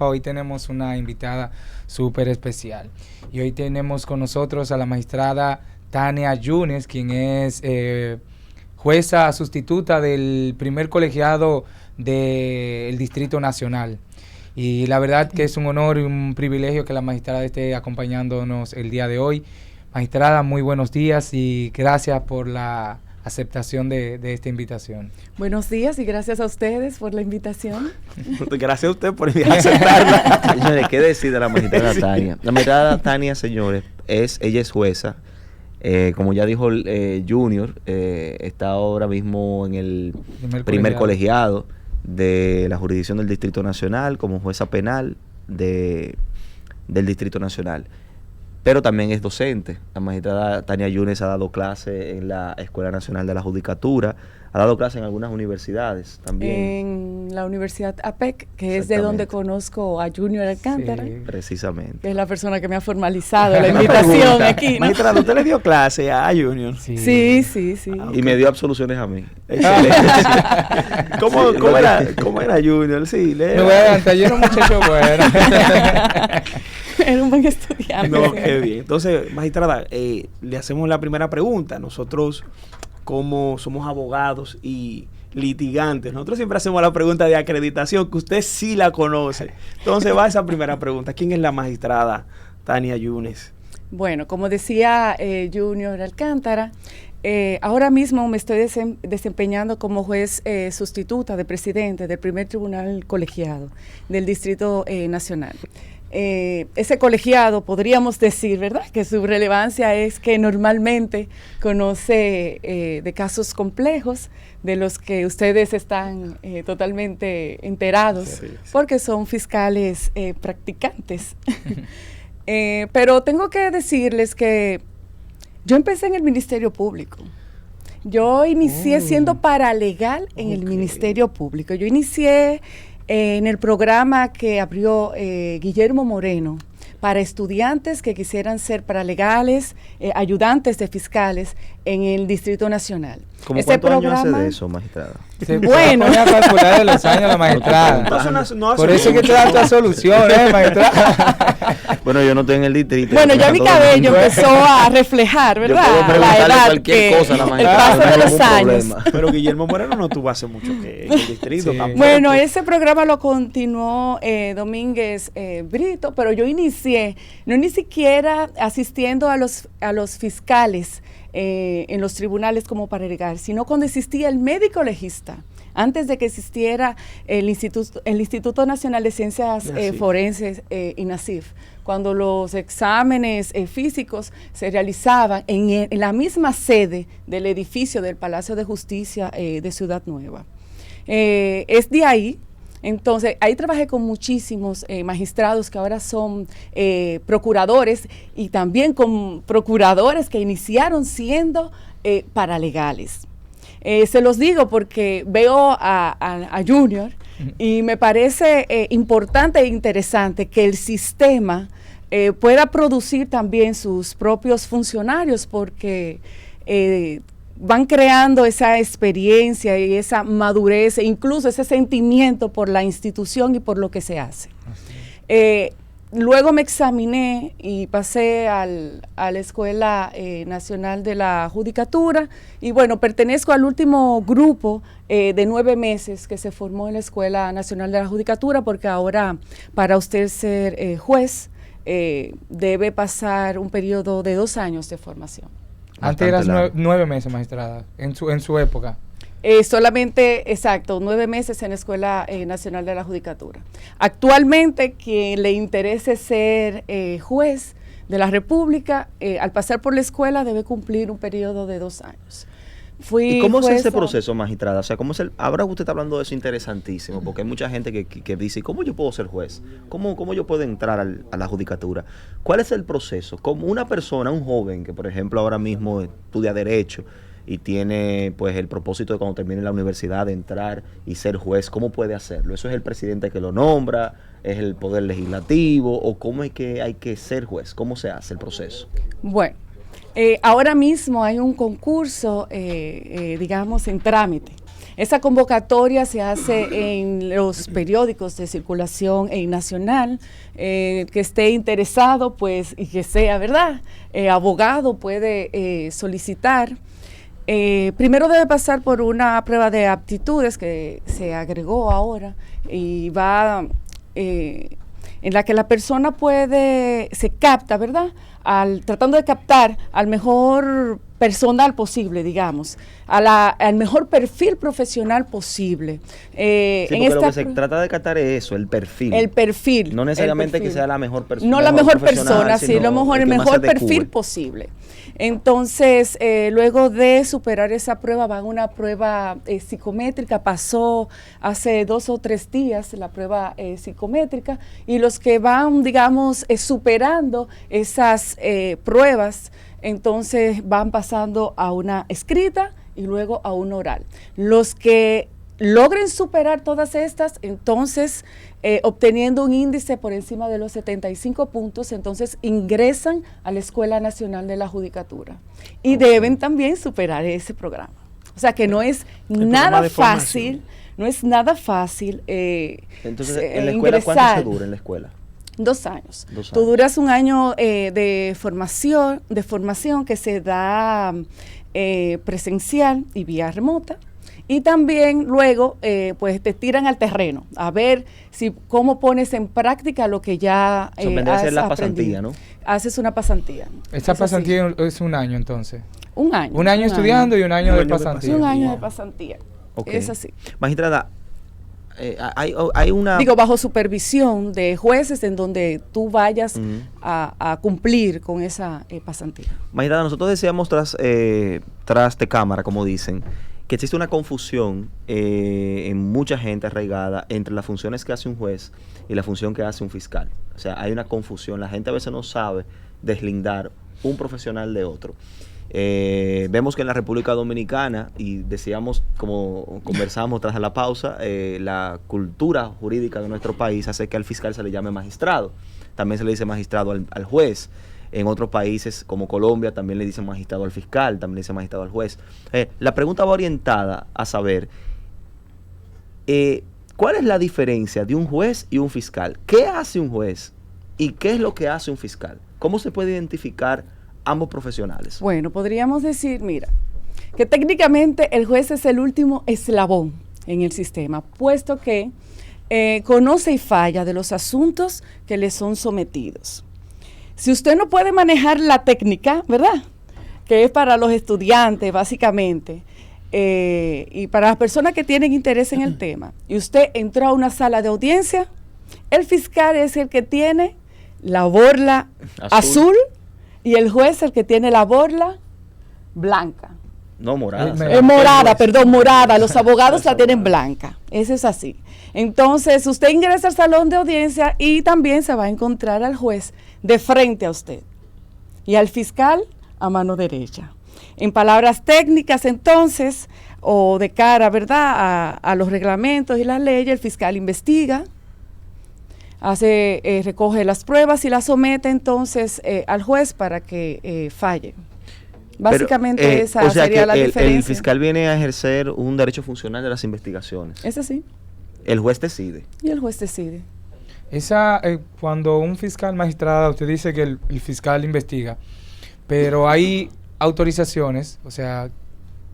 Hoy tenemos una invitada súper especial y hoy tenemos con nosotros a la magistrada Tania Yunes, quien es jueza sustituta del primer colegiado del Distrito Nacional. Y la verdad que es un honor y un privilegio que la magistrada esté acompañándonos el día de hoy. Magistrada, muy buenos días y gracias por la aceptación de esta invitación. Buenos días y gracias a ustedes por la invitación. Gracias a usted por aceptarla. Señores, ¿qué decir de la magistrada Tania? La magistrada Tania, señores, ella es jueza. Como ya dijo Junior, está ahora mismo en el primer colegiado de la jurisdicción del Distrito Nacional como jueza penal del Distrito Nacional. Pero también es docente. La magistrada Tania Yunes ha dado clase en la Escuela Nacional de la Judicatura, ha dado clase en algunas universidades también. En la Universidad APEC, que es de donde conozco a Junior Alcántara. Sí. Precisamente. Que es la persona que me ha formalizado la invitación aquí, ¿no? Magistrada, ¿usted le dio clase a Junior? Sí. Y me dio absoluciones a mí. Excelente. ¿Cómo era Junior? Sí, Me voy a adelantar, yo era un muchacho bueno. Era un buen estudiante. No, sí. qué bien. Entonces, magistrada, le hacemos la primera pregunta. Nosotros, como somos abogados y litigantes, nosotros siempre hacemos la pregunta de acreditación, que usted sí la conoce. Entonces, va esa primera pregunta. ¿Quién es la magistrada Tania Yunes? Bueno, como decía Junior Alcántara, ahora mismo me estoy desempeñando como juez sustituta de presidente del primer tribunal colegiado del Distrito Nacional. Ese colegiado, podríamos decir, ¿verdad?, que su relevancia es que normalmente conoce de casos complejos de los que ustedes están totalmente enterados, sí, porque son fiscales practicantes. Pero tengo que decirles que yo empecé en el Ministerio Público. Yo inicié siendo paralegal en el Ministerio Público. Yo inicié en el programa que abrió Guillermo Moreno para estudiantes que quisieran ser paralegales, ayudantes de fiscales en el Distrito Nacional. ¿Cómo cuántos años hace de eso, magistrada? Bueno, voy a calcular de los años la magistrada. Por eso es que te da tu solución, magistrada. Bueno, yo no estoy en el distrito. Bueno, ya mi cabello empezó a reflejar, ¿verdad? Yo puedo la edad, cualquier cosa a la magistrada. El paso de los años. Pero Guillermo Moreno no tuvo hace mucho que en el distrito tampoco. Bueno, ese programa lo continuó Domínguez Brito, pero yo inicié, no ni siquiera asistiendo a los fiscales en los tribunales como paralegal, sino cuando existía el médico legista, antes de que existiera el Instituto Nacional de Ciencias Forenses, INACIF, cuando los exámenes físicos se realizaban en la misma sede del edificio del Palacio de Justicia de Ciudad Nueva. Es de ahí. Entonces, ahí trabajé con muchísimos magistrados que ahora son procuradores y también con procuradores que iniciaron siendo paralegales. Se los digo porque veo a Junior y me parece importante e interesante que el sistema pueda producir también sus propios funcionarios porque van creando esa experiencia y esa madurez e incluso ese sentimiento por la institución y por lo que se hace. Luego me examiné y pasé a la Escuela Nacional de la Judicatura y bueno, pertenezco al último grupo de 9 meses que se formó en la Escuela Nacional de la Judicatura porque ahora para usted ser juez debe pasar un periodo de 2 años de formación. Antes eras 9 meses, magistrada, en su época. Solamente, exacto, 9 meses en la Escuela Nacional de la Judicatura. Actualmente, quien le interese ser juez de la República, al pasar por la escuela debe cumplir un periodo de 2 años. ¿Y cómo es ese proceso, magistrada? O sea, ahora usted está hablando de eso interesantísimo, porque hay mucha gente que dice, ¿cómo yo puedo ser juez? ¿Cómo yo puedo entrar a la judicatura? ¿Cuál es el proceso? Como una persona, un joven que, por ejemplo, ahora mismo estudia Derecho y tiene pues el propósito de cuando termine la universidad de entrar y ser juez, ¿cómo puede hacerlo? ¿Eso es el presidente que lo nombra? ¿Es el poder legislativo? ¿O cómo es que hay que ser juez? ¿Cómo se hace el proceso? Bueno, ahora mismo hay un concurso, digamos, en trámite. Esa convocatoria se hace en los periódicos de circulación nacional. Que esté interesado, pues, y que sea, ¿verdad? Abogado puede solicitar. Primero debe pasar por una prueba de aptitudes que se agregó ahora y va en la que la persona se capta, ¿verdad? Tratando de captar al mejor personal posible, digamos, al mejor perfil profesional posible. Sí, porque lo que se trata de captar es eso, el perfil. El perfil. No necesariamente que sea la mejor persona. No la mejor persona, sí, el mejor perfil posible. Entonces, luego de superar esa prueba, van a una prueba psicométrica. Pasó hace 2 o 3 días la prueba psicométrica, y los que van, digamos, superando esas pruebas, entonces van pasando a una escrita y luego a una oral. Los que logren superar todas estas, entonces obteniendo un índice por encima de los 75 puntos, entonces ingresan a la Escuela Nacional de la Judicatura y deben también superar ese programa. O sea que no es nada fácil, no es nada fácil. Entonces, ¿en la escuela cuánto se dura en la escuela? 2 años. Tú duras un año de formación que se da presencial y vía remota. Y también luego, pues te tiran al terreno a ver cómo pones en práctica lo que ya has hacer la aprendido. pasantía, ¿no? Haces una pasantía. Esta pasantía es un año, entonces. Un año. Un año estudiando y un año de pasantía. Un año de pasantía. Okay. Es así. Magistrada, hay una... Digo, bajo supervisión de jueces en donde tú vayas a cumplir con esa pasantía. Magistrada, nosotros decíamos tras de cámara, como dicen, que existe una confusión en mucha gente arraigada entre las funciones que hace un juez y la función que hace un fiscal. O sea, hay una confusión. La gente a veces no sabe deslindar un profesional de otro. Vemos que en la República Dominicana, y decíamos, como conversamos tras la pausa, la cultura jurídica de nuestro país hace que al fiscal se le llame magistrado. También se le dice magistrado al juez. En otros países como Colombia también le dicen magistrado al fiscal, también le dicen magistrado al juez. La pregunta va orientada a saber ¿cuál es la diferencia de un juez y un fiscal? ¿Qué hace un juez y qué es lo que hace un fiscal? ¿Cómo se puede identificar ambos profesionales? Bueno, podríamos decir, mira, que técnicamente el juez es el último eslabón en el sistema, puesto que conoce y falla de los asuntos que le son sometidos. Si usted no puede manejar la técnica, ¿verdad?, que es para los estudiantes básicamente, y para las personas que tienen interés en el tema, y usted entró a una sala de audiencia, el fiscal es el que tiene la borla azul y el juez el que tiene la borla blanca. No, morada. Morada. Los abogados la tienen blanca. Eso es así. Entonces, usted ingresa al salón de audiencia y también se va a encontrar al juez de frente a usted y al fiscal a mano derecha. En palabras técnicas, entonces, o de cara, ¿verdad?, a los reglamentos y las leyes, el fiscal investiga, recoge las pruebas y las somete entonces al juez para que falle. Básicamente esa sería la diferencia. El fiscal viene a ejercer un derecho funcional de las investigaciones. Es así. El juez decide. Y el juez decide. Cuando un fiscal magistrado, usted dice que el fiscal investiga, pero hay autorizaciones, o sea,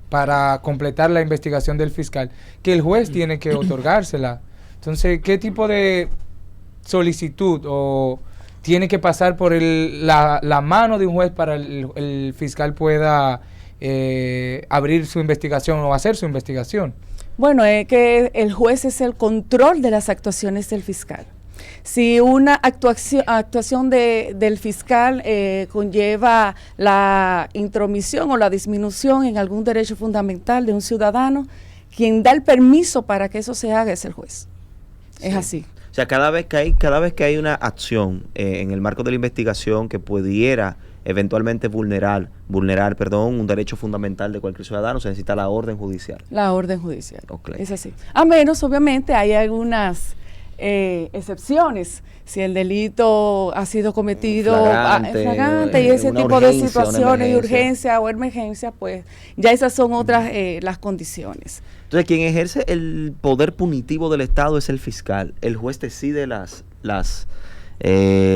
para completar la investigación del fiscal, que el juez tiene que otorgársela. Entonces, ¿qué tipo de solicitud o tiene que pasar por la mano de un juez para el fiscal pueda abrir su investigación o hacer su investigación? Bueno, es que el juez es el control de las actuaciones del fiscal. Si una actuación del fiscal conlleva la intromisión o la disminución en algún derecho fundamental de un ciudadano, quien da el permiso para que eso se haga es el juez. Sí. Es así. O sea, cada vez que hay una acción en el marco de la investigación que pudiera eventualmente vulnerar un derecho fundamental de cualquier ciudadano, se necesita la orden judicial. La orden judicial. Okay. Es así. A menos, obviamente, hay algunas excepciones. Si el delito ha sido cometido flagrante, y ese tipo de situaciones de urgencia o emergencia, pues ya esas son otras las condiciones. Entonces, quien ejerce el poder punitivo del Estado es el fiscal. El juez decide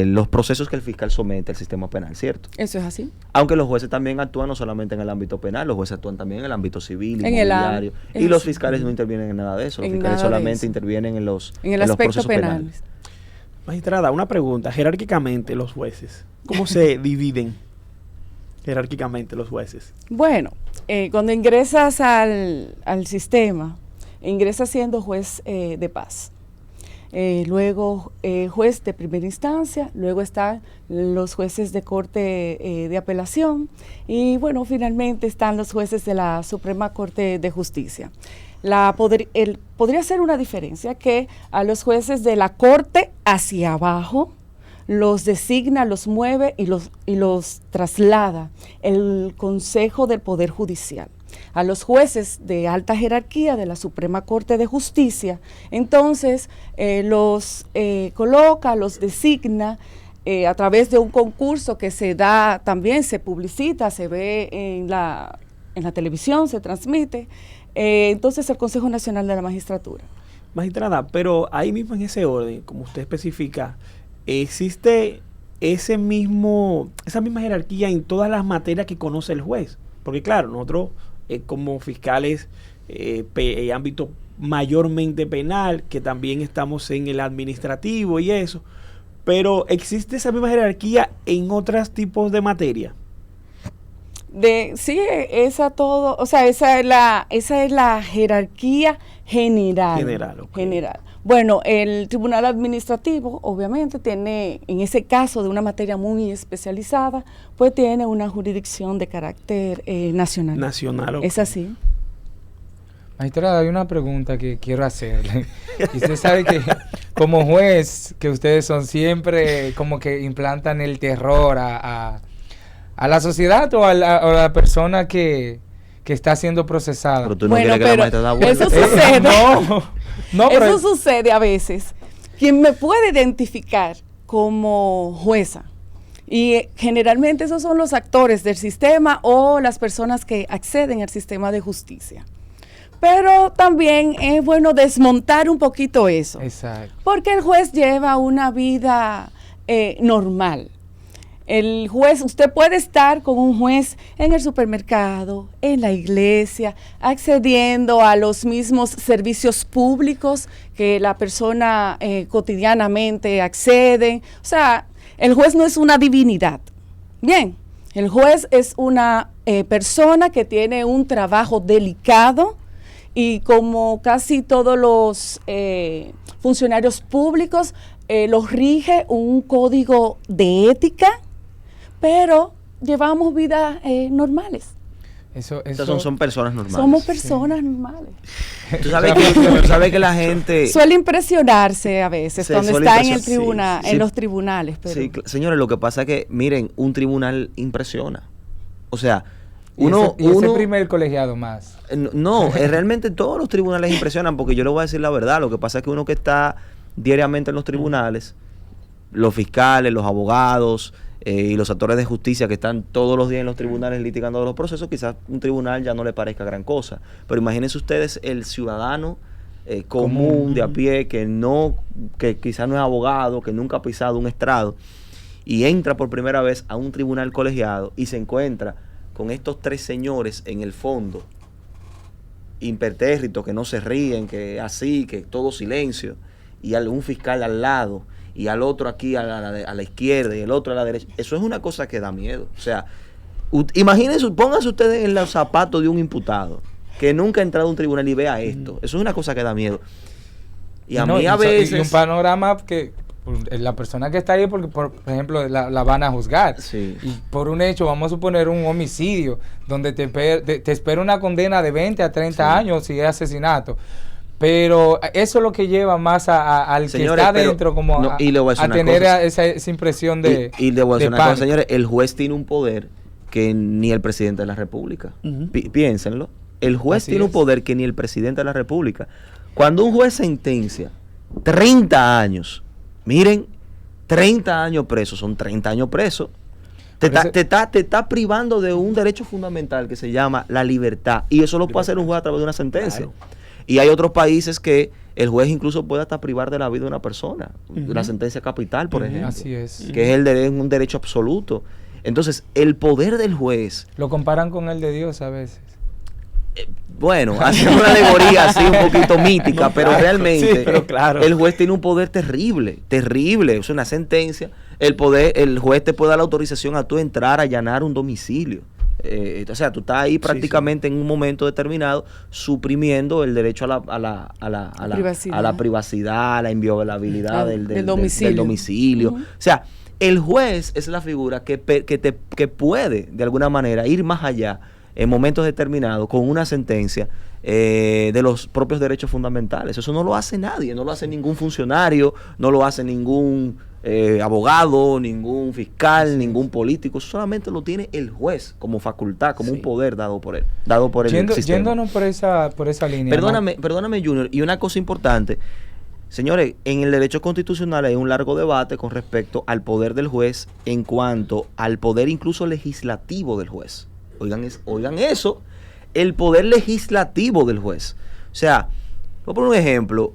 los procesos que el fiscal somete al sistema penal, ¿cierto? Eso es así. Aunque los jueces también actúan no solamente en el ámbito penal, los jueces actúan también en el ámbito civil, en inmobiliario. Y los así. fiscales no intervienen en nada de eso. Los En fiscales nada de solamente eso. intervienen en el los aspecto aspectos penal. penales. Magistrada, una pregunta. Jerárquicamente los jueces, ¿cómo se dividen jerárquicamente los jueces? Bueno, cuando ingresas al sistema, ingresas siendo juez de paz. Luego juez de primera instancia, luego están los jueces de corte de apelación y bueno, finalmente están los jueces de la Suprema Corte de Justicia. Podría ser una diferencia que a los jueces de la corte hacia abajo los designa, los mueve y los traslada el Consejo del Poder Judicial. A los jueces de alta jerarquía de la Suprema Corte de Justicia, entonces los coloca, los designa a través de un concurso que se da, también se publicita, se ve en la televisión, se transmite, entonces el Consejo Nacional de la Magistratura. Magistrada, pero ahí mismo en ese orden, como usted especifica, ¿existe esa misma jerarquía en todas las materias que conoce el juez? Porque claro, nosotros como fiscales ámbito mayormente penal, que también estamos en el administrativo y eso, pero ¿existe esa misma jerarquía en otros tipos de materia? Sí, esa es la jerarquía general. Okay. General. Bueno, el Tribunal Administrativo, obviamente, tiene, en ese caso de una materia muy especializada, pues tiene una jurisdicción de carácter nacional. Nacional, okay. Es así. Magistrada, hay una pregunta que quiero hacerle. Y usted sabe que como juez, que ustedes son siempre como que implantan el terror a la sociedad o a la persona que está siendo procesada. Pero tú no quieres que la magistrada vuelva. Eso sucede. Pero eso sucede a veces. Quien me puede identificar como jueza, y generalmente esos son los actores del sistema o las personas que acceden al sistema de justicia. Pero también es bueno desmontar un poquito eso. Exacto. Porque el juez lleva una vida normal. El juez, usted puede estar con un juez en el supermercado, en la iglesia, accediendo a los mismos servicios públicos que la persona cotidianamente accede. O sea, el juez no es una divinidad. Bien, el juez es una persona que tiene un trabajo delicado y como casi todos los funcionarios públicos, los rige un código de ética, pero llevamos vidas normales. Eso son personas normales. Somos personas normales. Tú sabes que la gente suele impresionarse a veces cuando está en el tribunal, sí. en los tribunales. Pero sí, señores, lo que pasa es que, miren, un tribunal impresiona. O sea, y ese primer colegiado más. No, realmente todos los tribunales impresionan, porque yo le voy a decir la verdad. Lo que pasa es que uno que está diariamente en los tribunales, los fiscales, los abogados y los actores de justicia que están todos los días en los tribunales litigando los procesos, quizás un tribunal ya no le parezca gran cosa. Pero imagínense ustedes el ciudadano común de a pie que quizás no es abogado, que nunca ha pisado un estrado y entra por primera vez a un tribunal colegiado y se encuentra con estos tres señores en el fondo, impertérritos, que no se ríen, que así, que todo silencio, y un fiscal al lado, y al otro aquí a la izquierda, y el otro a la derecha. Eso es una cosa que da miedo. O sea, imagínense, pónganse ustedes en los zapatos de un imputado que nunca ha entrado a un tribunal y vea esto. Eso es una cosa que da miedo. Y a mí a veces... Y un panorama que la persona que está ahí, porque por ejemplo la van a juzgar, sí. Y por un hecho, vamos a suponer un homicidio donde te espera una condena de 20 a 30 sí. años si es asesinato, pero eso es lo que lleva más al señores, que está adentro como no, a tener esa impresión de y le voy a decir una pánico. cosa, señores, el juez tiene un poder que ni el presidente de la República. Piénsenlo, el juez Así tiene es. un poder que ni el presidente de la República. Cuando un juez sentencia 30 años. Miren, 30 años presos, son 30 años presos. Te está privando de un derecho fundamental que se llama la libertad. Y eso lo puede hacer un juez a través de una sentencia. Claro. Y hay otros países que el juez incluso puede hasta privar de la vida de una persona. La sentencia capital, por ejemplo. Así es. Que es un derecho absoluto. Entonces, el poder del juez... Lo comparan con el de Dios a veces. Bueno, hace una alegoría así un poquito mítica, pero realmente el juez tiene un poder terrible, terrible. Es una sentencia. El juez te puede dar la autorización a tú entrar a allanar un domicilio. O sea, tú estás ahí prácticamente en un momento determinado suprimiendo el derecho a la privacidad, a la inviolabilidad del domicilio. O sea, el juez es la figura que puede, de alguna manera, ir más allá en momentos determinados con una sentencia de los propios derechos fundamentales. Eso no lo hace nadie, no lo hace ningún funcionario, no lo hace ningún abogado, ningún fiscal, ningún político. Eso solamente lo tiene el juez como facultad, como un poder dado por él, sistema. Yéndonos por esa línea. Perdóname, Junior, y una cosa importante. Señores, en el derecho constitucional hay un largo debate con respecto al poder del juez en cuanto al poder incluso legislativo del juez. Oigan eso, el poder legislativo del juez. O sea, voy a poner un ejemplo.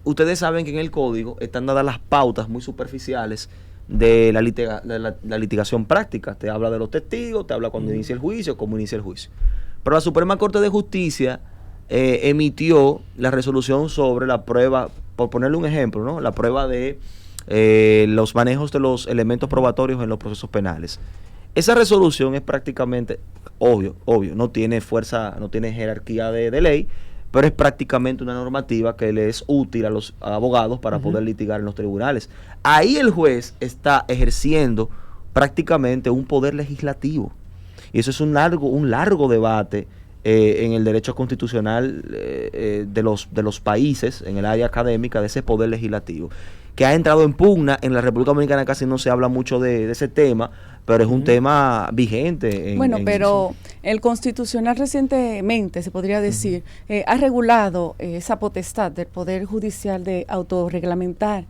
Ustedes saben que en el código están dadas las pautas muy superficiales de la litigación práctica. Te habla de los testigos, te habla cuando inicia el juicio, cómo inicia el juicio. Pero la Suprema Corte de Justicia emitió la resolución sobre la prueba, por ponerle un ejemplo, ¿no? La prueba de los manejos de los elementos probatorios en los procesos penales. Esa resolución es prácticamente, obvio, no tiene fuerza, no tiene jerarquía de ley, pero es prácticamente una normativa que le es útil a los abogados para poder litigar en los tribunales. Ahí el juez está ejerciendo prácticamente un poder legislativo. Y eso es un largo debate en el derecho constitucional de los países, en el área académica, de ese poder legislativo, que ha entrado en pugna. En la República Dominicana casi no se habla mucho de ese tema, pero es un tema vigente. Pero el Constitucional recientemente, se podría decir, ha regulado esa potestad del Poder Judicial de autorreglamentar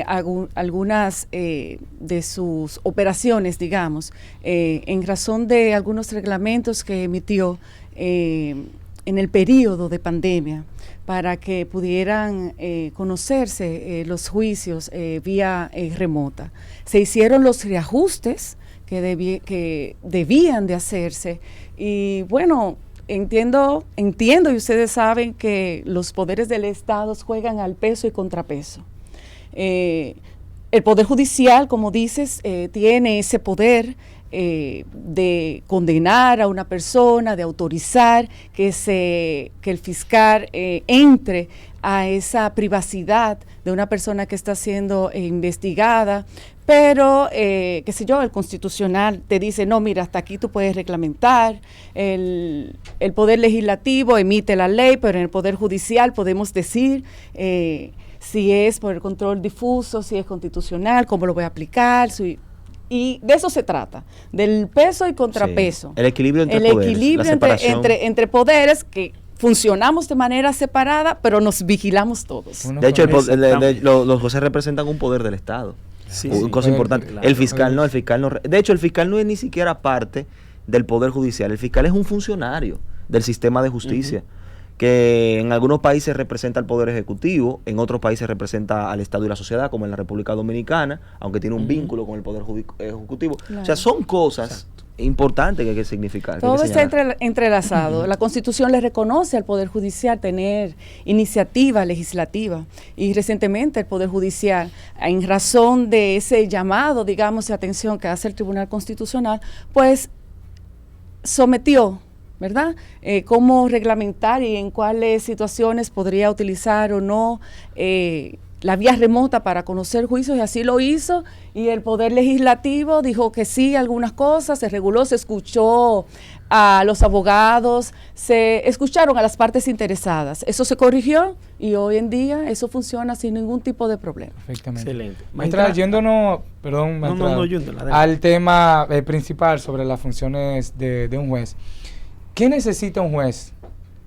algunas de sus operaciones, digamos, en razón de algunos reglamentos que emitió en el periodo de pandemia, para que pudieran conocerse los juicios vía remota. Se hicieron los reajustes que debían de hacerse, y bueno, entiendo y ustedes saben que los poderes del Estado juegan al peso y contrapeso. El Poder Judicial, como dices, tiene ese poder de condenar a una persona, de autorizar que el fiscal entre a esa privacidad de una persona que está siendo investigada, pero, qué sé yo, el Constitucional te dice, no, mira, hasta aquí tú puedes reglamentar, el Poder Legislativo emite la ley, pero en el Poder Judicial podemos decir si es por el control difuso, si es constitucional, cómo lo voy a aplicar, y de eso se trata, del peso y contrapeso. Sí. El equilibrio entre poderes, entre poderes que funcionamos de manera separada, pero nos vigilamos todos. De hecho, los jueces representan un poder del Estado. Cosa importante. Claro. El fiscal no. De hecho, el fiscal no es ni siquiera parte del Poder Judicial. El fiscal es un funcionario del sistema de justicia, que en algunos países representa al Poder Ejecutivo, en otros países representa al Estado y la sociedad, como en la República Dominicana, aunque tiene un vínculo con el Poder Ejecutivo. Claro. O sea, son cosas importantes que hay que significar. Todo está entrelazado. La Constitución le reconoce al Poder Judicial tener iniciativa legislativa, y recientemente el Poder Judicial, en razón de ese llamado, digamos, de atención que hace el Tribunal Constitucional, pues sometió, ¿verdad? Cómo reglamentar y en cuáles situaciones podría utilizar o no la vía remota para conocer juicios, y así lo hizo, y el Poder Legislativo dijo que sí, algunas cosas, se reguló, se escuchó a los abogados, se escucharon a las partes interesadas, eso se corrigió, y hoy en día eso funciona sin ningún tipo de problema. Perfectamente. Excelente. Maestra, yéndonos, al tema principal sobre las funciones de un juez. ¿Qué necesita un juez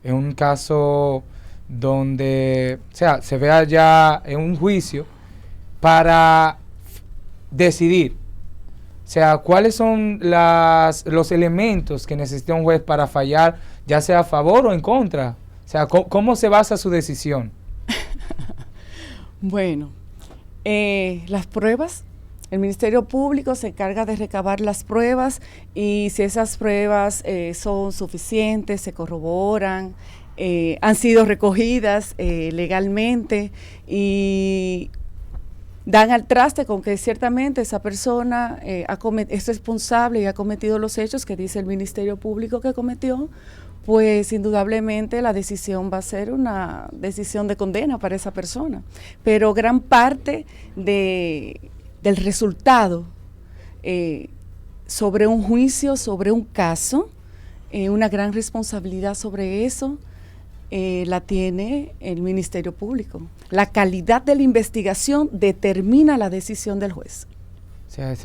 en un caso donde, o sea, se vea ya en un juicio para decidir, o sea, cuáles son los elementos que necesita un juez para fallar, ya sea a favor o en contra. O sea, ¿cómo se basa su decisión? Bueno, las pruebas. El Ministerio Público se encarga de recabar las pruebas y si esas pruebas son suficientes, se corroboran, han sido recogidas legalmente y dan al traste con que ciertamente esa persona es responsable y ha cometido los hechos que dice el Ministerio Público que cometió, pues indudablemente la decisión va a ser una decisión de condena para esa persona. Pero gran parte del resultado sobre un juicio, sobre un caso, una gran responsabilidad sobre eso, la tiene el Ministerio Público. La calidad de la investigación determina la decisión del juez. O sea,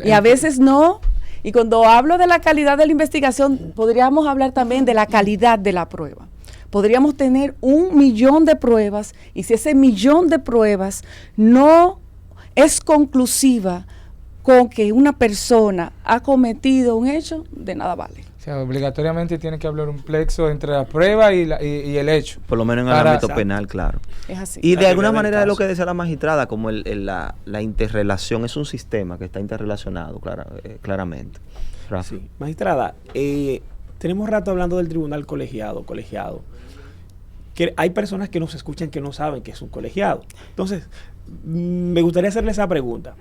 Y a veces no. Y cuando hablo de la calidad de la investigación, podríamos hablar también de la calidad de la prueba. Podríamos tener 1.000.000 de pruebas y si ese 1.000.000 de pruebas no es conclusiva con que una persona ha cometido un hecho, de nada vale. O sea, obligatoriamente tiene que haber un plexo entre la prueba y el hecho. Por lo menos en el ámbito penal, claro. Es así. Y de alguna manera lo que decía la magistrada, como la interrelación, es un sistema que está interrelacionado claramente. Rafa. Sí. Magistrada, tenemos rato hablando del tribunal colegiado. Que hay personas que nos escuchan que no saben que es un colegiado. Entonces, me gustaría hacerle esa pregunta.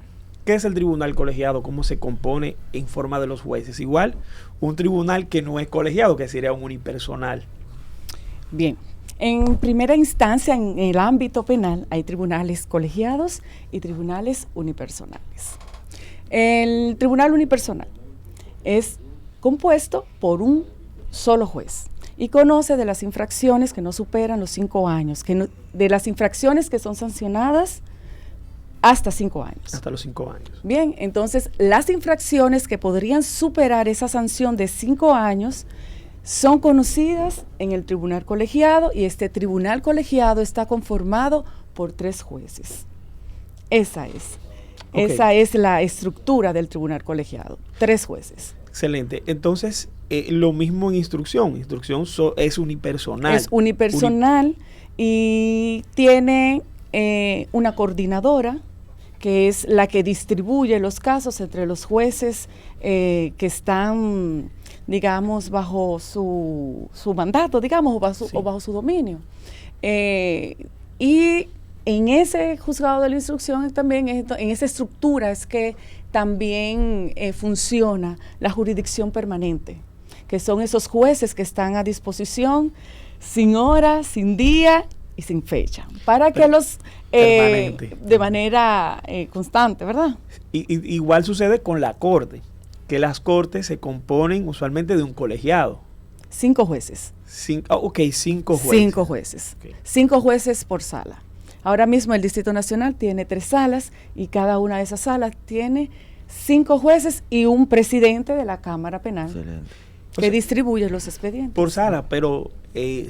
¿Qué es el tribunal colegiado? ¿Cómo se compone en forma de los jueces? Igual, un tribunal que no es colegiado, que sería un unipersonal. Bien, en primera instancia, en el ámbito penal, hay tribunales colegiados y tribunales unipersonales. El tribunal unipersonal es compuesto por un solo juez y conoce de las infracciones que no superan los 5 años, de las infracciones que son sancionadas hasta 5 años. Hasta los 5 años. Bien, entonces las infracciones que podrían superar esa sanción de 5 años son conocidas en el tribunal colegiado y este tribunal colegiado está conformado por 3 jueces. Esa es la estructura del tribunal colegiado, 3 jueces. Excelente. Entonces, lo mismo en instrucción. Instrucción es unipersonal. Es unipersonal y tiene una coordinadora que es la que distribuye los casos entre los jueces que están, digamos, bajo su mandato, digamos, o bajo su dominio. Y en ese juzgado de la instrucción también, en esa estructura es que también funciona la jurisdicción permanente, que son esos jueces que están a disposición sin hora, sin día y sin fecha, para que los de manera constante, ¿verdad? Igual sucede con la corte, que las cortes se componen usualmente de un colegiado. 5 jueces. 5 jueces. 5 jueces. Okay. 5 jueces por sala. Ahora mismo el Distrito Nacional tiene 3 salas y cada una de esas salas tiene 5 jueces y un presidente de la Cámara Penal. Excelente. Que distribuye los expedientes. Por sala, pero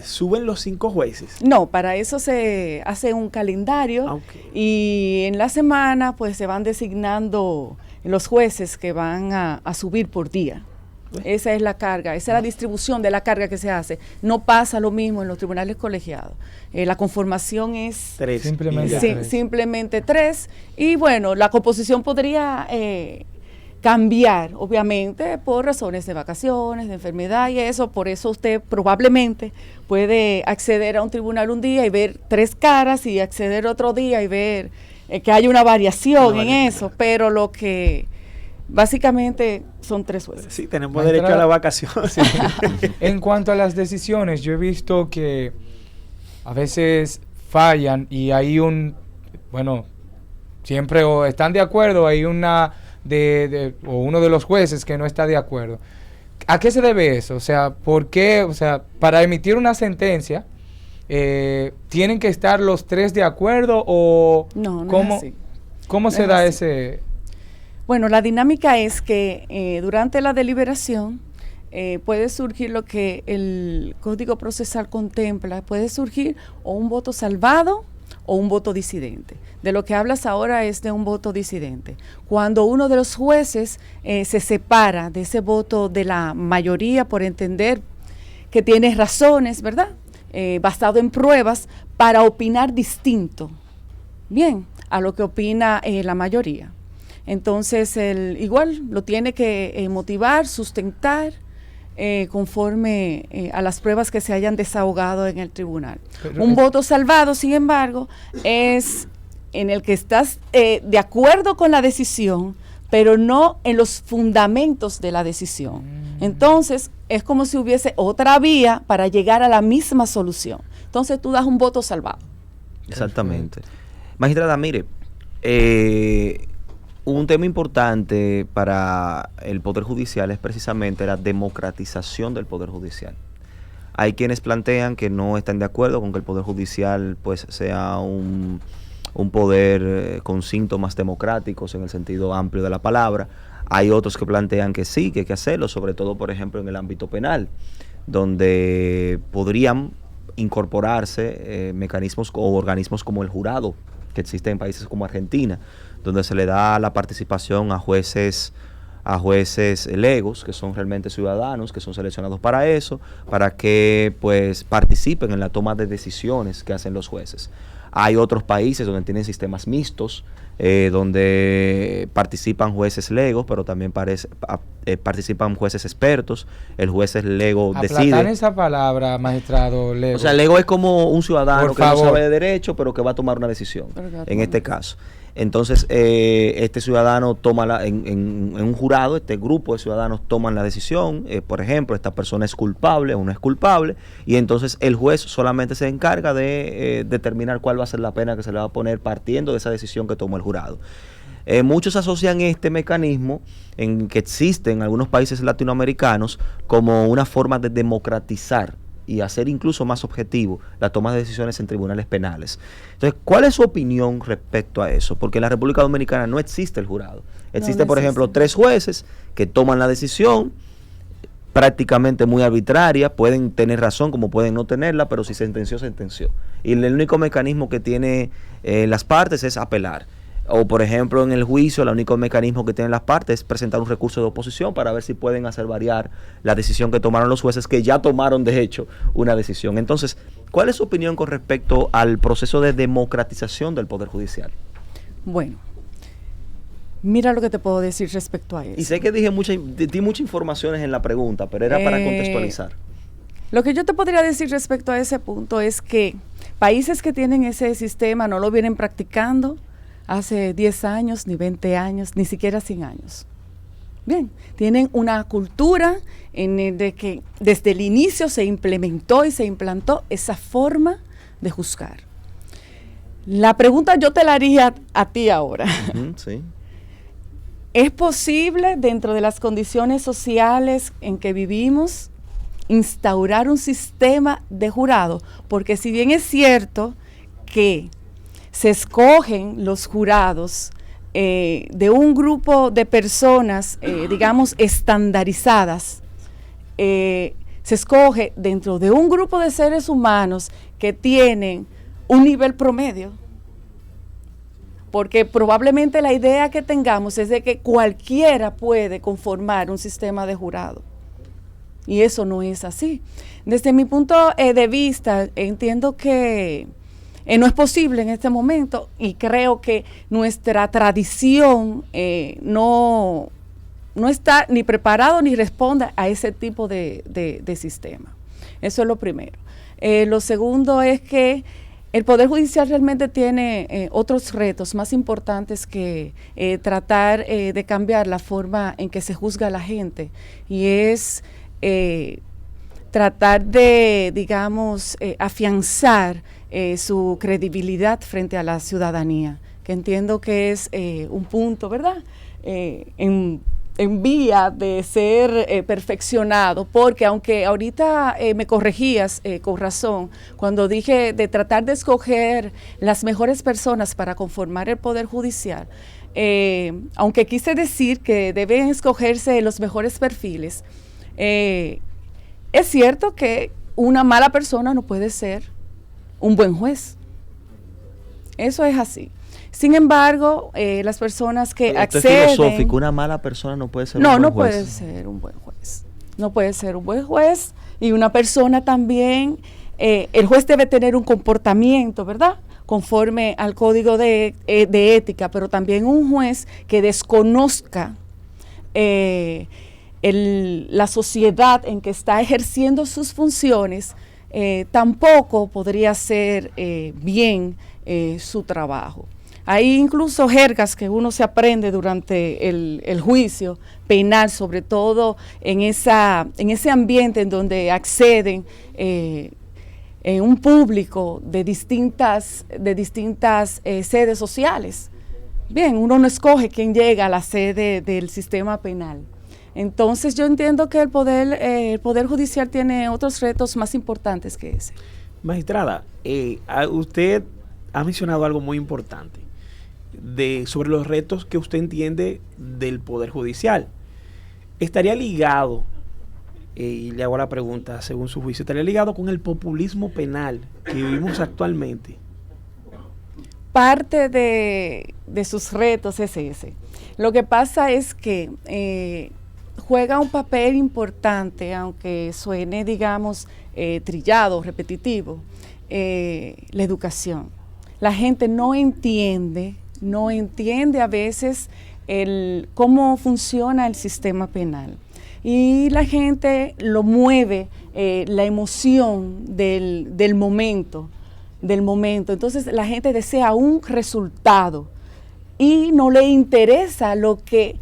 ¿suben los 5 jueces? No, para eso se hace un calendario y en la semana pues se van designando los jueces que van a subir por día. Esa es la carga, esa es la distribución de la carga que se hace. No pasa lo mismo en los tribunales colegiados. La conformación es 3. Simplemente 3. Y bueno, la composición podría cambiar, obviamente, por razones de vacaciones, de enfermedad y eso. Por eso usted probablemente puede acceder a un tribunal un día y ver 3 caras y acceder otro día y ver que hay una variación en eso. Pero lo que básicamente son 3 jueces. Sí, tenemos derecho a la vacación. Sí. En cuanto a las decisiones, yo he visto que a veces fallan y hay siempre o están de acuerdo, hay una o uno de los jueces que no está de acuerdo. ¿A qué se debe eso? O sea, ¿por qué? O sea, para emitir una sentencia, ¿tienen que estar los 3 de acuerdo o no es así. ¿Cómo se da ese...? Bueno, la dinámica es que durante la deliberación puede surgir lo que el Código Procesal contempla, puede surgir o un voto salvado o un voto disidente. De lo que hablas ahora es de un voto disidente. Cuando uno de los jueces se separa de ese voto de la mayoría por entender que tiene razones, ¿verdad? Basado en pruebas para opinar distinto, bien, a lo que opina la mayoría. Entonces, igual lo tiene que motivar, sustentar, conforme a las pruebas que se hayan desahogado en el tribunal. Un voto salvado, sin embargo, es en el que estás de acuerdo con la decisión, pero no en los fundamentos de la decisión. Entonces, es como si hubiese otra vía para llegar a la misma solución. Entonces, tú das un voto salvado. Exactamente. Magistrada, mire, un tema importante para el Poder Judicial es precisamente la democratización del Poder Judicial. Hay quienes plantean que no están de acuerdo con que el Poder Judicial pues sea un poder con síntomas democráticos en el sentido amplio de la palabra. Hay otros que plantean que sí, que hay que hacerlo, sobre todo, por ejemplo, en el ámbito penal, donde podrían incorporarse mecanismos o organismos como el jurado, que existe en países como Argentina, donde se le da la participación a jueces legos, que son realmente ciudadanos, que son seleccionados para eso, para que pues participen en la toma de decisiones que hacen los jueces. Hay otros países donde tienen sistemas mixtos, donde participan jueces legos, pero también participan jueces expertos. El juez lego decide. Aplatar esa palabra, magistrado lego. O sea, lego es como un ciudadano que no sabe de derecho, pero que va a tomar una decisión, en este caso. Entonces, este ciudadano toma en un jurado, este grupo de ciudadanos toman la decisión, por ejemplo, esta persona es culpable o no es culpable, y entonces el juez solamente se encarga de determinar cuál va a ser la pena que se le va a poner partiendo de esa decisión que tomó el jurado. Muchos asocian este mecanismo en que existe en algunos países latinoamericanos como una forma de democratizar y hacer incluso más objetivo la toma de decisiones en tribunales penales. Entonces, ¿cuál es su opinión respecto a eso? Porque en la República Dominicana no existe el jurado. Existe, por ejemplo, 3 jueces que toman la decisión prácticamente muy arbitraria, pueden tener razón como pueden no tenerla, pero si sentenció, sentenció. Y el único mecanismo que tiene las partes es apelar. O, por ejemplo, en el juicio, el único mecanismo que tienen las partes es presentar un recurso de oposición para ver si pueden hacer variar la decisión que tomaron los jueces, que ya tomaron, de hecho, una decisión. Entonces, ¿cuál es su opinión con respecto al proceso de democratización del Poder Judicial? Bueno, mira lo que te puedo decir respecto a eso. Y sé que di muchas informaciones en la pregunta, pero era para contextualizar. Lo que yo te podría decir respecto a ese punto es que países que tienen ese sistema no lo vienen practicando hace 10 años, ni 20 años, ni siquiera 100 años. Bien, tienen una cultura en el de que desde el inicio se implementó y se implantó esa forma de juzgar. La pregunta yo te la haría a ti ahora. Sí. ¿Es posible, dentro de las condiciones sociales en que vivimos, instaurar un sistema de jurado? Porque si bien es cierto que se escogen los jurados de un grupo de personas, digamos, estandarizadas, se escoge dentro de un grupo de seres humanos que tienen un nivel promedio, porque probablemente la idea que tengamos es de que cualquiera puede conformar un sistema de jurado, y eso no es así. Desde mi punto de vista, entiendo que no es posible en este momento, y creo que nuestra tradición no está ni preparado ni responde a ese tipo de sistema. Eso es lo primero. Lo segundo es que el Poder Judicial realmente tiene otros retos más importantes que tratar de cambiar la forma en que se juzga a la gente, y es tratar de, digamos, afianzar su credibilidad frente a la ciudadanía, que entiendo que es un punto, ¿verdad?, en vía de ser perfeccionado, porque aunque ahorita me corregías con razón, cuando dije de tratar de escoger las mejores personas para conformar el Poder Judicial, aunque quise decir que deben escogerse los mejores perfiles, Es cierto que una mala persona no puede ser un buen juez. Eso es así. Sin embargo, las personas que acceden... Es filosófico, una mala persona no puede ser un buen juez. No, no puede ser un buen juez. No puede ser un buen juez. Y una persona también, el juez debe tener un comportamiento, ¿verdad?, conforme al código de ética, pero también un juez que desconozca la sociedad en que está ejerciendo sus funciones, tampoco podría hacer bien su trabajo. Hay incluso jergas que uno se aprende durante el juicio penal, sobre todo en ese ambiente en donde acceden un público de distintas sedes sociales. Bien, uno no escoge quién llega a la sede del sistema penal. Entonces yo entiendo que el Poder Judicial tiene otros retos más importantes que ese. Magistrada, usted ha mencionado algo muy importante sobre los retos que usted entiende del Poder Judicial. ¿Estaría ligado, y le hago la pregunta según su juicio, estaría ligado con el populismo penal que vivimos actualmente? Parte de sus retos es ese. Lo que pasa es que juega un papel importante, aunque suene, digamos, trillado, repetitivo, la educación. La gente no entiende a veces cómo funciona el sistema penal. Y la gente lo mueve la emoción del momento. Entonces la gente desea un resultado y no le interesa lo que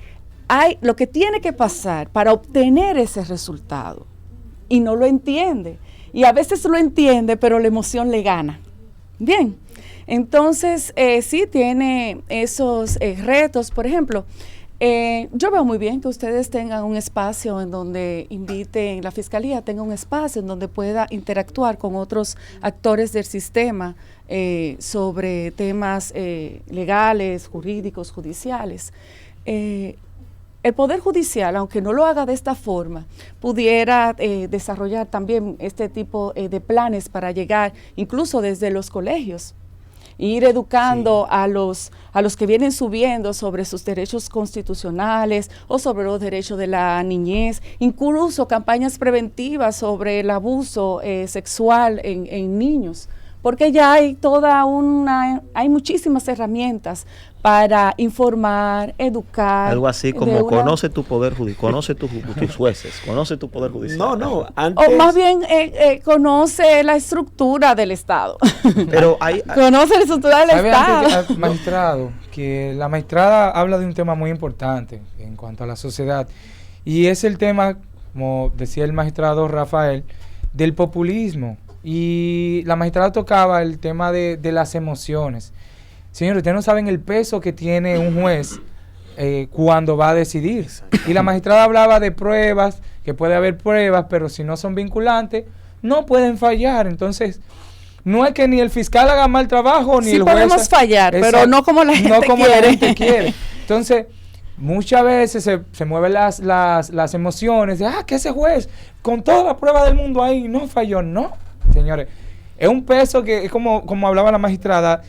tiene que pasar para obtener ese resultado. Y no lo entiende. Y a veces lo entiende, pero la emoción le gana. Bien. Entonces, sí tiene esos retos. Por ejemplo, yo veo muy bien que ustedes tengan un espacio en donde inviten, la Fiscalía tenga un espacio en donde pueda interactuar con otros actores del sistema sobre temas legales, jurídicos, judiciales. El Poder Judicial, aunque no lo haga de esta forma, pudiera desarrollar también este tipo de planes para llegar incluso desde los colegios. Ir educando a los que vienen subiendo sobre sus derechos constitucionales o sobre los derechos de la niñez, incluso campañas preventivas sobre el abuso sexual en niños, porque ya hay hay muchísimas herramientas para informar, educar. Algo así como conoce tu poder judicial, conoce tus jueces, conoce tu poder judicial. No, antes... O más bien conoce la estructura del Estado. Pero conoce la estructura del Estado. Antes, magistrado, que la magistrada habla de un tema muy importante en cuanto a la sociedad, y es el tema, como decía el magistrado Rafael, del populismo. Y la magistrada tocaba el tema de las emociones. Señores, ustedes no saben el peso que tiene un juez cuando va a decidir. Y la magistrada hablaba de pruebas, que puede haber pruebas, pero si no son vinculantes, no pueden fallar. Entonces, no es que ni el fiscal haga mal trabajo, ni el juez... Sí podemos fallar, pero no como la gente quiere. Entonces, muchas veces se mueven las emociones de, que ese juez, con toda la prueba del mundo ahí, no falló. No, señores. Es un peso que es como hablaba la magistrada,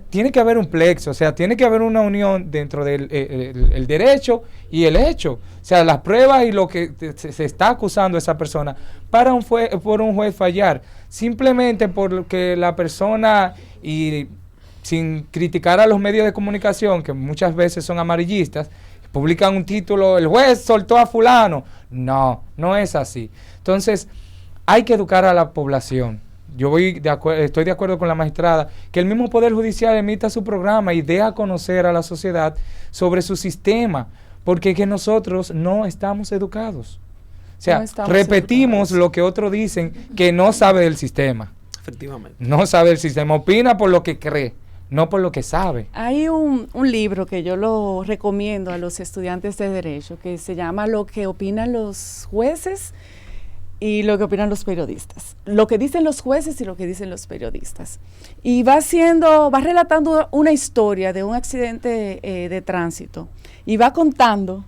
tiene que haber un plexo, o sea, tiene que haber una unión dentro del el derecho y el hecho. O sea, las pruebas y lo que se está acusando a esa persona por un juez fallar. Simplemente porque la persona, y sin criticar a los medios de comunicación, que muchas veces son amarillistas, publican un título, el juez soltó a fulano. No es así. Entonces, hay que educar a la población. Estoy de acuerdo con la magistrada, que el mismo Poder Judicial emita su programa y dé a conocer a la sociedad sobre su sistema, porque que nosotros no estamos educados. O sea, repetimos lo que otros dicen, que no sabe del sistema. Efectivamente. No sabe del sistema, opina por lo que cree, no por lo que sabe. Hay un libro que yo lo recomiendo a los estudiantes de Derecho, que se llama Lo que opinan los jueces y lo que opinan los periodistas. Lo que dicen los jueces y lo que dicen los periodistas. Y va relatando una historia de un accidente de tránsito y va contando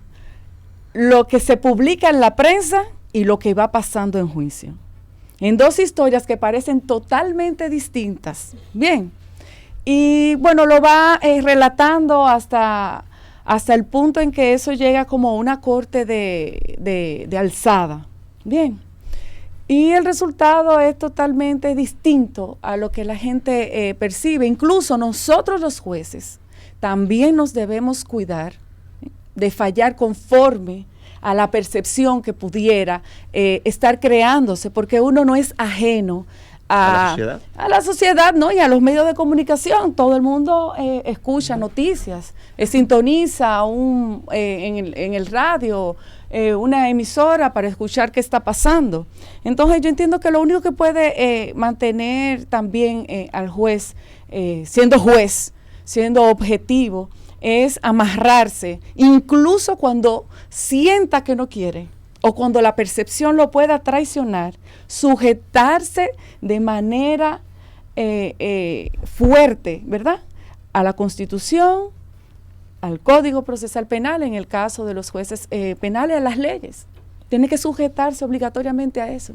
lo que se publica en la prensa y lo que va pasando en juicio. En dos historias que parecen totalmente distintas. Bien. Y bueno, lo va relatando hasta el punto en que eso llega como una corte de alzada. Bien. Y el resultado es totalmente distinto a lo que la gente percibe. Incluso nosotros los jueces también nos debemos cuidar de fallar conforme a la percepción que pudiera estar creándose, porque uno no es ajeno a la sociedad, ¿no? Y a los medios de comunicación. Todo el mundo escucha noticias, sintoniza en el radio una emisora para escuchar qué está pasando. Entonces yo entiendo que lo único que puede mantener también al juez, siendo objetivo, es amarrarse, incluso cuando sienta que no quiere o cuando la percepción lo pueda traicionar, sujetarse de manera fuerte, ¿verdad?, a la Constitución, al Código Procesal Penal, en el caso de los jueces penales, a las leyes. Tiene que sujetarse obligatoriamente a eso.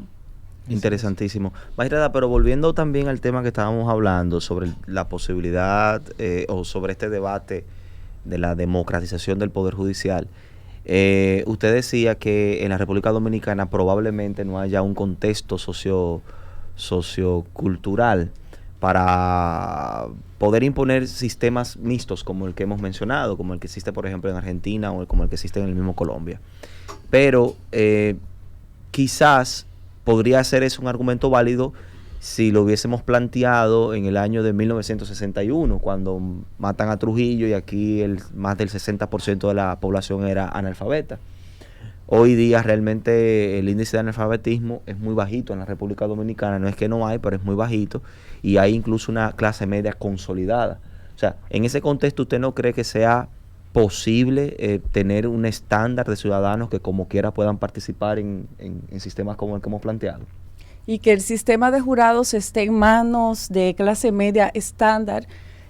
Interesantísimo. Magistrada, pero volviendo también al tema que estábamos hablando sobre la posibilidad o sobre este debate de la democratización del Poder Judicial, usted decía que en la República Dominicana probablemente no haya un contexto sociocultural para poder imponer sistemas mixtos como el que hemos mencionado, como el que existe por ejemplo en Argentina o como el que existe en el mismo Colombia. Pero quizás podría ser eso un argumento válido si lo hubiésemos planteado en el año de 1961, cuando matan a Trujillo y aquí más del 60% de la población era analfabeta. Hoy día realmente el índice de analfabetismo es muy bajito en la República Dominicana, no es que no hay, pero es muy bajito, y hay incluso una clase media consolidada. O sea, en ese contexto, ¿usted no cree que sea posible tener un estándar de ciudadanos que como quiera puedan participar en sistemas como el que hemos planteado? Y que el sistema de jurados esté en manos de clase media estándar,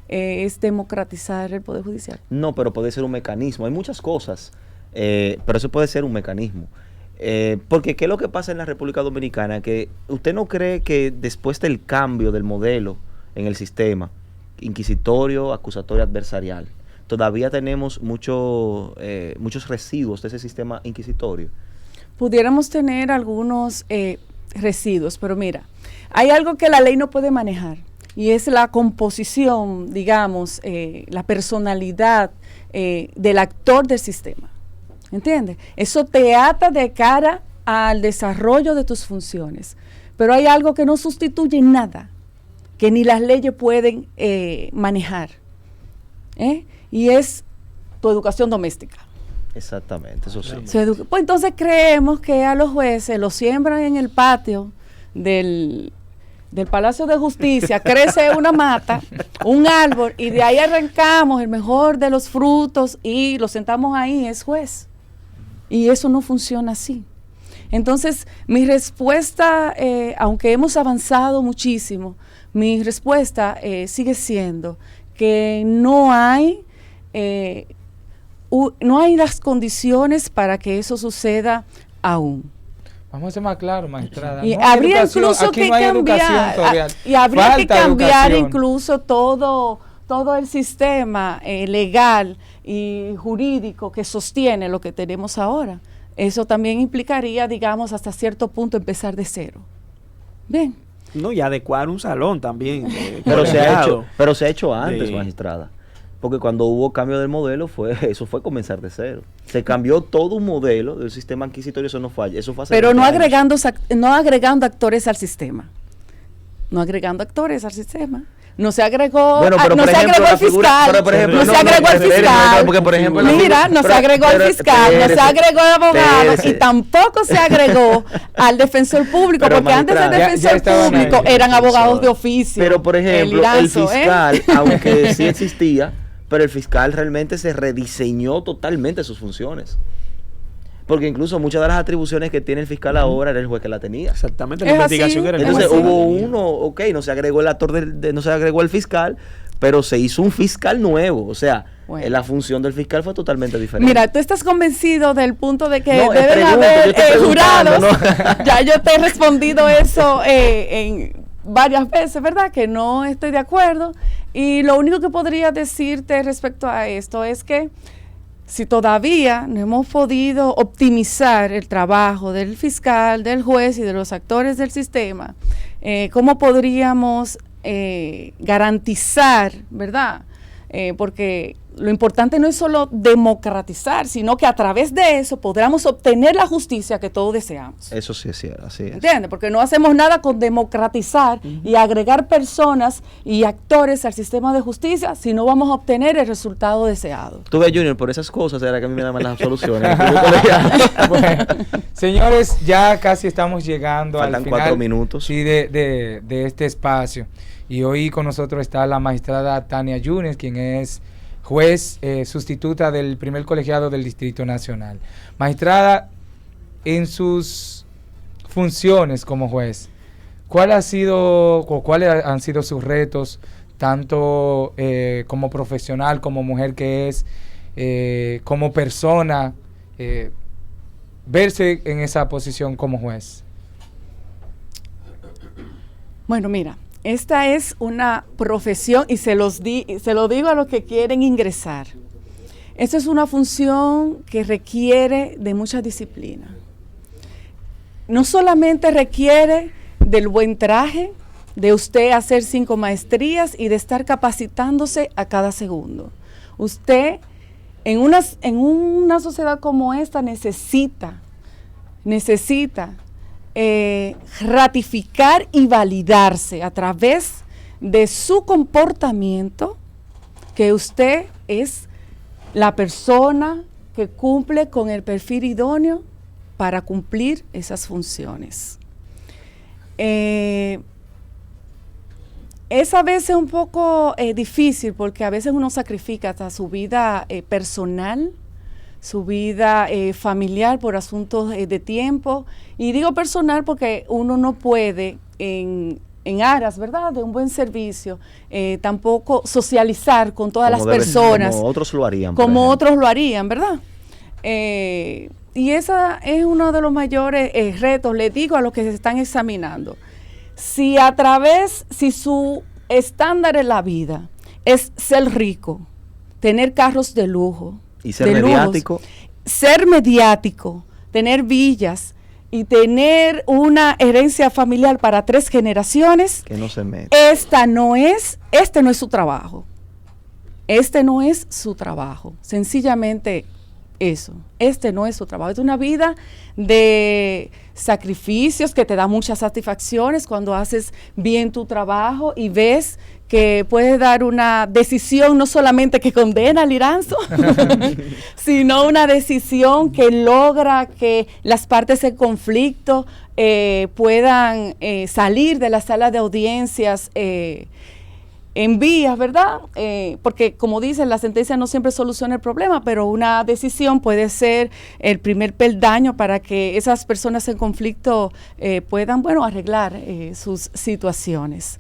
es democratizar el Poder Judicial. No, pero puede ser un mecanismo. Hay muchas cosas, pero eso puede ser un mecanismo. Porque ¿qué es lo que pasa en la República Dominicana? Que usted no cree que después del cambio del modelo en el sistema inquisitorio, acusatorio, adversarial, todavía tenemos muchos residuos de ese sistema inquisitorio. Pudiéramos tener algunos residuos, pero mira, hay algo que la ley no puede manejar y es la composición, digamos, la personalidad del actor del sistema. ¿Entiendes? Eso te ata de cara al desarrollo de tus funciones, pero hay algo que no sustituye nada, que ni las leyes pueden manejar, y es tu educación doméstica. Exactamente, eso sí. Pues entonces creemos que a los jueces los siembran en el patio del Palacio de Justicia, crece una mata, un árbol, y de ahí arrancamos el mejor de los frutos y lo sentamos ahí, es juez. Y eso no funciona así. Entonces, mi respuesta, aunque hemos avanzado muchísimo, mi respuesta sigue siendo que no hay las condiciones para que eso suceda aún. Vamos a ser más claros, magistrada. Y no habría incluso que cambiar, y habría que cambiar incluso todo el sistema legal y jurídico que sostiene lo que tenemos ahora. Eso también implicaría, digamos, hasta cierto punto empezar de cero. Bien. No, y adecuar un salón también. Pero se ha hecho antes, magistrada. Porque cuando hubo cambio del modelo, eso fue comenzar de cero. Se cambió todo un modelo del sistema inquisitorio, eso no falla. Eso fue hace pero no agregando actores al sistema. No agregando actores al sistema. No se agregó, bueno, pero no se agregó al fiscal, no se agregó al fiscal, mira, no se agregó al fiscal, no se agregó al abogado y tampoco se agregó al defensor público, porque antes del defensor público eran abogados de oficio. Pero por ejemplo, el fiscal, aunque sí existía, pero el fiscal realmente se rediseñó totalmente sus funciones. Porque incluso muchas de las atribuciones que tiene el fiscal ahora era el juez que la tenía. Exactamente, la investigación era el juez. Entonces hubo uno, no se agregó el actor, no se agregó el fiscal, pero se hizo un fiscal nuevo. O sea, Bueno. La función del fiscal fue totalmente diferente. Mira, tú estás convencido del punto de que No, deben haber jurados. ¿no? Ya yo te he respondido eso en varias veces, ¿verdad? Que no estoy de acuerdo. Y lo único que podría decirte respecto a esto es que si todavía no hemos podido optimizar el trabajo del fiscal, del juez y de los actores del sistema, ¿cómo podríamos garantizar, ¿verdad? Porque lo importante no es solo democratizar, sino que a través de eso podamos obtener la justicia que todos deseamos. Eso sí es cierto, así es. ¿Entiendes? Porque no hacemos nada con democratizar y agregar personas y actores al sistema de justicia si no vamos a obtener el resultado deseado. Tú ves, Junior, por esas cosas era que a mí me dan las soluciones. Bueno, señores, ya casi estamos llegando Faltan al final 4 minutos. Sí, de este espacio. Y hoy con nosotros está la magistrada Tania Yunes, quien es juez sustituta del primer colegiado del Distrito Nacional. Magistrada, en sus funciones como juez, ¿cuáles han sido sus retos, tanto como profesional, como mujer que es, como persona, verse en esa posición como juez? Bueno, mira, esta es una profesión y se lo digo a los que quieren ingresar. Esta es una función que requiere de mucha disciplina. No solamente requiere del buen traje, de usted hacer 5 maestrías y de estar capacitándose a cada segundo. Usted en una sociedad como esta necesita ratificar y validarse a través de su comportamiento que usted es la persona que cumple con el perfil idóneo para cumplir esas funciones. Es a veces un poco difícil porque a veces uno sacrifica hasta su vida personal, su vida familiar por asuntos de tiempo, y digo personal porque uno no puede en aras, ¿verdad?, de un buen servicio, tampoco socializar con todas las personas. Como otros lo harían. Como otros lo harían, ¿verdad? Y ese es uno de los mayores retos, le digo a los que se están examinando. Si su estándar en la vida es ser rico, tener carros de lujo, y ser mediático. Ser mediático, tener villas y tener una herencia familiar para 3 generaciones. Que no se mete. Este no es su trabajo. Este no es su trabajo. Sencillamente eso. Este no es su trabajo. Es una vida de sacrificios que te da muchas satisfacciones cuando haces bien tu trabajo y ves que puedes dar una decisión no solamente que condena al Liranzo, sino una decisión que logra que las partes en conflicto puedan salir de la sala de audiencias en vías, ¿verdad? Porque como dicen, la sentencia no siempre soluciona el problema, pero una decisión puede ser el primer peldaño para que esas personas en conflicto puedan, arreglar sus situaciones.